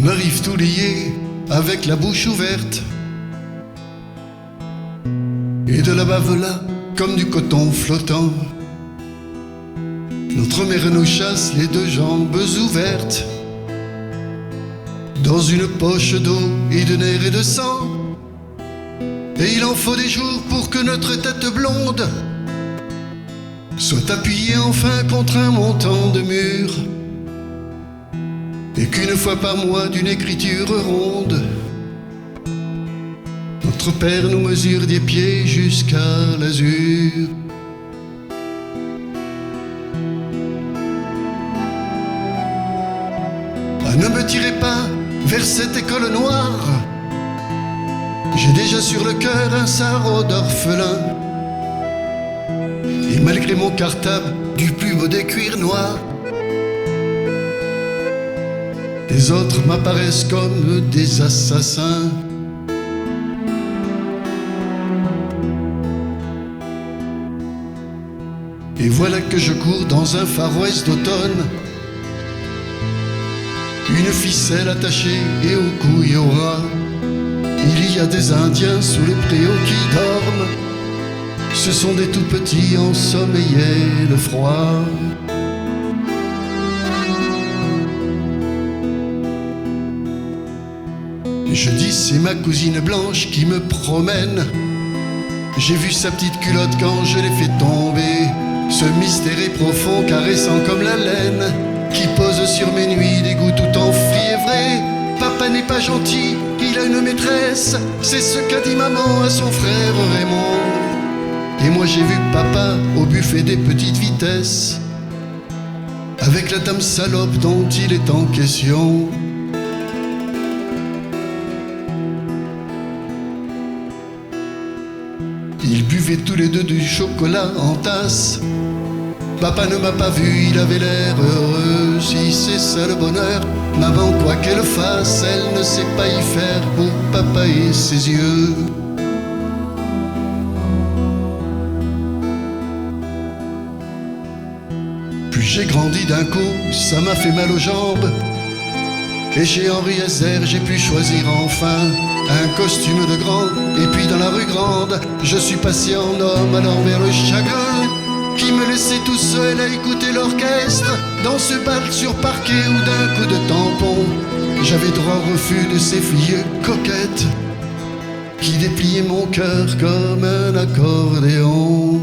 arrive tout lié, avec la bouche ouverte, et de la bave là, comme du coton flottant. Notre mère nous chasse les deux jambes ouvertes, dans une poche d'eau et de nerfs et de sang. Et il en faut des jours pour que notre tête blonde soit appuyée enfin contre un montant de mur, et qu'une fois par mois d'une écriture ronde, notre père nous mesure des pieds jusqu'à l'azur. Ah, ne me tirez pas vers cette école noire, j'ai déjà sur le cœur un sarrau d'orphelin. Et malgré mon cartable du plus beau des cuirs noirs, les autres m'apparaissent comme des assassins. Et voilà que je cours dans un Far West d'automne, une ficelle attachée et au cou et au bras. Il y a des Indiens sous les préaux qui dorment, ce sont des tout petits ensommeillés de froid. Je dis c'est ma cousine blanche qui me promène, j'ai vu sa petite culotte quand je l'ai fait tomber. Ce mystère est profond, caressant comme la laine, qui pose sur mes nuits des goûts tout enfiévrés. Papa n'est pas gentil, il a une maîtresse, c'est ce qu'a dit maman à son frère Raymond. Et moi j'ai vu papa au buffet des petites vitesses, avec la dame salope dont il est en question. Ils buvaient tous les deux du chocolat en tasse. Papa ne m'a pas vu, il avait l'air heureux. Si c'est ça le bonheur, maman quoi qu'elle fasse, elle ne sait pas y faire pour papa et ses yeux. Puis j'ai grandi d'un coup, ça m'a fait mal aux jambes, et chez Henri Hezer j'ai pu choisir enfin un costume de grand. Et puis dans la rue Grande, je suis passé en homme allant vers le chagrin, qui me laissait tout seul à écouter l'orchestre dans ce bal sur parquet où d'un coup de tampon j'avais droit au refus de ces filles coquettes qui dépliaient mon cœur comme un accordéon.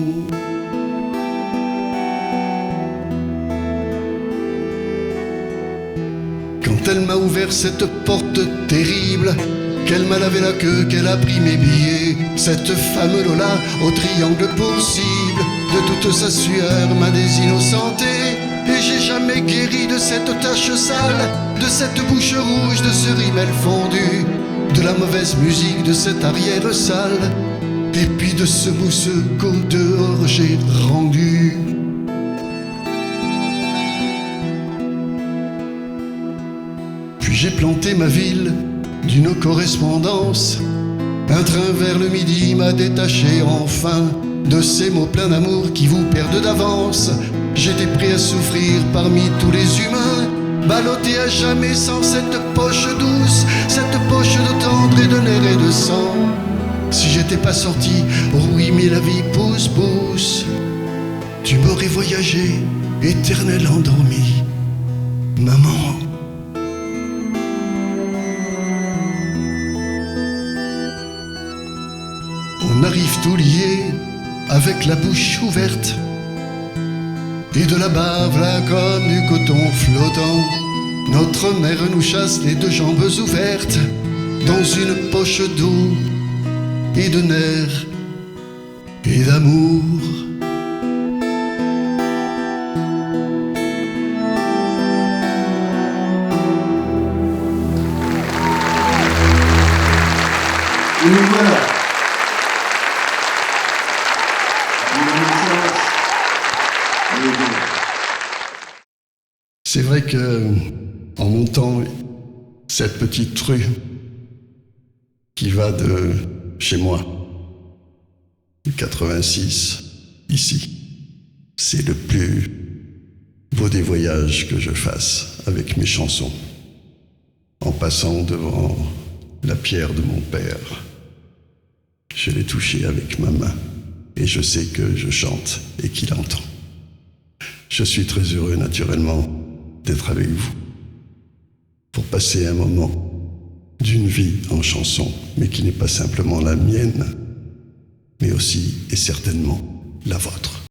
Quand elle m'a ouvert cette porte terrible, qu'elle m'a lavé la queue, qu'elle a pris mes billets, cette femme Lola au triangle pour cible de toute sa sueur m'a désinnocenté. Et j'ai jamais guéri de cette tache sale, de cette bouche rouge, de ce rimel fondu, de la mauvaise musique de cette arrière salle, et puis de ce mousseux qu'au dehors j'ai rendu. Puis j'ai planté ma ville d'une correspondance, un train vers le midi m'a détaché enfin de ces mots pleins d'amour qui vous perdent d'avance. J'étais prêt à souffrir parmi tous les humains, ballotté à jamais sans cette poche douce, cette poche de tendre et de nerfs et de sang. Si j'étais pas sorti, oh oui mais la vie pousse, tu m'aurais voyagé, éternel endormi, maman. On arrive tout lié, avec la bouche ouverte, et de la bave là comme du coton flottant. Notre mère nous chasse les deux jambes ouvertes, dans une poche d'eau et de nerfs et d'amour. Et nous voilà. C'est vrai que, en montant cette petite rue qui va de chez moi, de 86, ici, c'est le plus beau des voyages que je fasse avec mes chansons. en passant devant la pierre de mon père. Je l'ai touché avec ma main et je sais que je chante et qu'il entend. Je suis très heureux, naturellement, d'être avec vous pour passer un moment d'une vie en chanson, mais qui n'est pas simplement la mienne, mais aussi et certainement la vôtre.